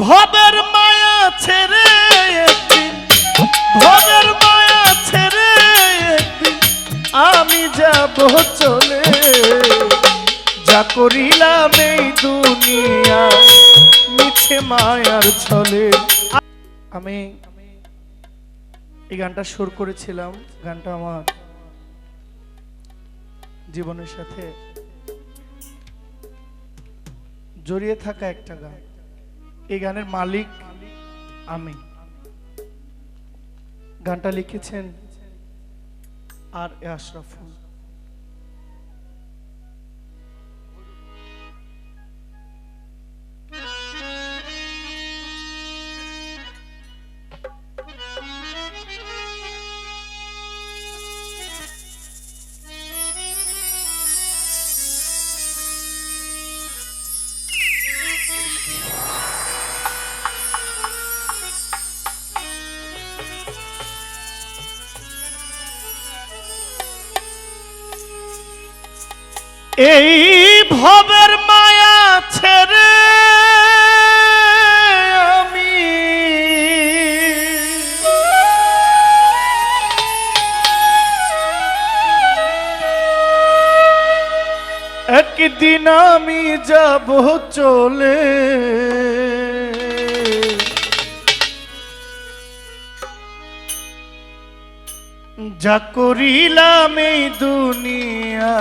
ভবের মায়া ছেড়ে একদিন, ভবের মায়া ছেড়ে একদিন আমি যাব চলে। যা করিলাম এই দুনিয়া মিছে মায়ার ছলে। আমি এই গানটা সুর করেছিলাম। গানটা আমার জীবনের সাথে জড়িয়ে থাকা একটা গান। এই গানের মালিক আমি। গানটা লিখেছেন আর এ আশরাফুল। এই ভবের মায়া ছেড়ে আমি একদিন আমি যাব চলে। যা করিলাম এই দুনিয়া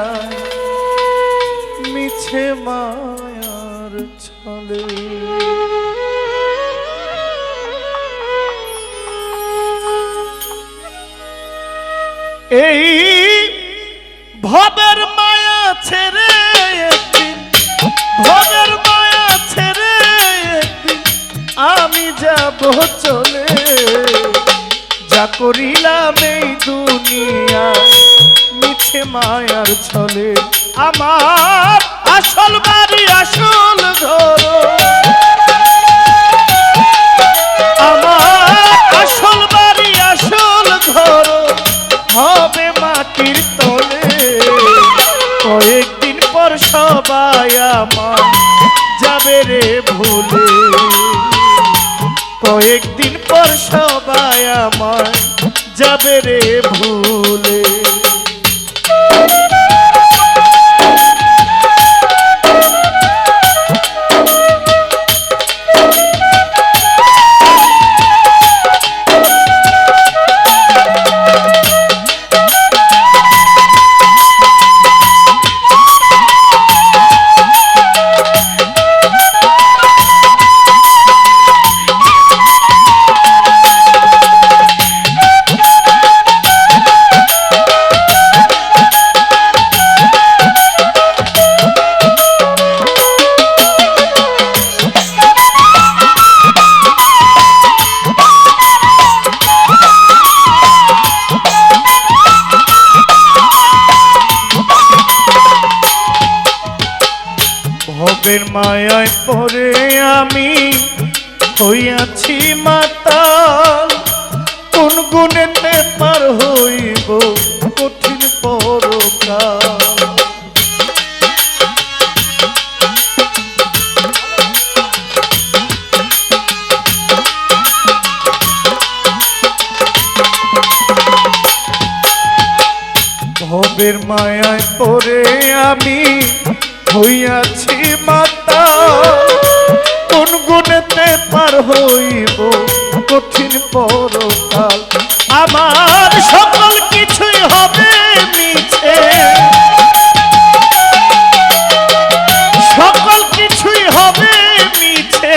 মিছে মায়ার ছলে। এই ভবের মায়া ছেড়ে একদিন, ভবের মায়া ছেড়ে একদিন আমি যাব চলে। যা করিলাম এই দুনিয়া মিছে মায়ার ছলে। আমার আসল বাড়ি আসল ঘর, আমার আসল বাড়ি আসল ঘর হবে মাটির তলে। কয়েকদিন পর সবাই আমার যাবে রে ভুলে। কয়েকদিন পর সবাই আমার যাবে রে ভুলে। ভবের মায়ায় পড়ে আমি হইয়াছি মাতাল। কোন গুণেতে পার হইব কঠিন পরকাল। ভবের মায়ায় পড়ে আমি হইয়াছি মাতাল। কোন গুণেতে পার হইব কঠিন পরকাল। আমার সকল কিছুই হবে মিছে, সকল কিছুই হবে মিছে।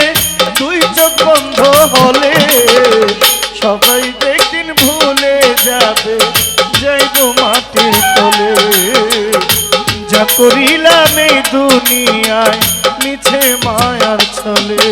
দুই চোখ বন্ধ হলে সবাই একদিন ভুলে যাবে, যাইব মাটির তলে। যা করিলাম এই দুনিয়ায় মিছে মায়ার ছলে।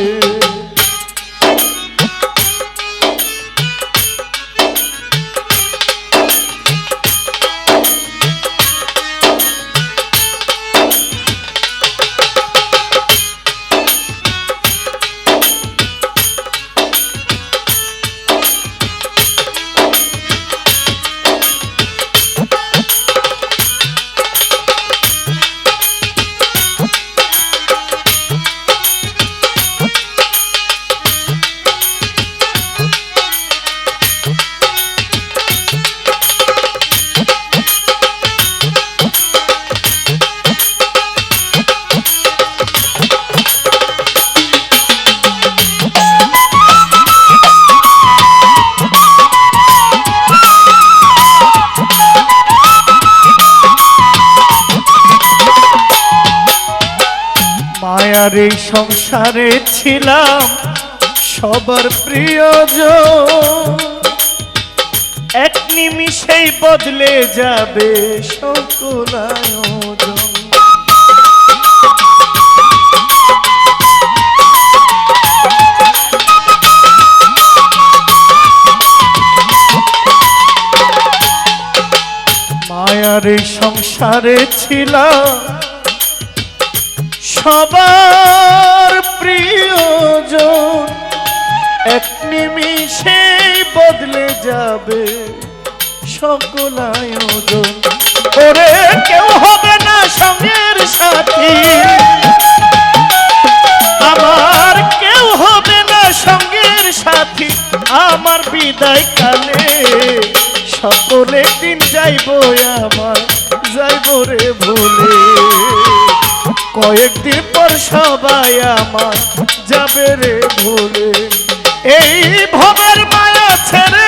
মায়ার এই সংসারে ছিলাম সবার প্রিয়জন, এক নিমিষেই বদলে যাবে সকল আয়োজন। মায়ার এই সংসারে ছিলাম সবার প্রিয়জন, এক নিমিষেই বদলে যাবে সকল আয়োজন। ওরে কেউ হবে না সঙ্গের সাথী, আমার কেউ হবে না সঙ্গের সাথী, আমার বিদায় কালে সকলে দিন যাইব আমার, যাইব রে ভুলে। কয়েকদিন পর সবাই আমার যাবে রে ভুলে। এই ভবের মায়া ছেড়ে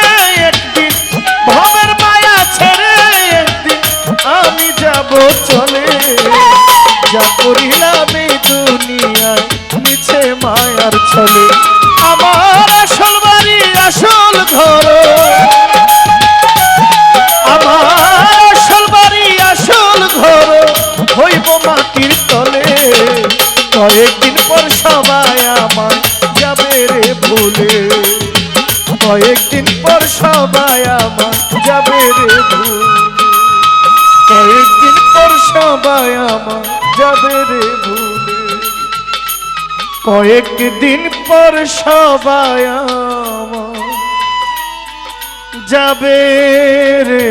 একদিন, ভবের মায়া ছেড়ে একদিন আমি যাব চলে। যা করিলাম এই দুনিয়ায় মিছে মায়ার ছলে। আমার আসল বাড়ি আসল ঘর, আমার আসল বাড়ি আসল ঘর হইব মাটির তলে। কয়েকদিন পর সবাই আমার যাবে রে ভুলে, কয়েকদিন পর সবাই আমার যাবে রে ভুলে, কয়েকদিন পর সবাই আমার যাবে রে ভুলে, কয়েকদিন পর সবাই আমার যাবে রে।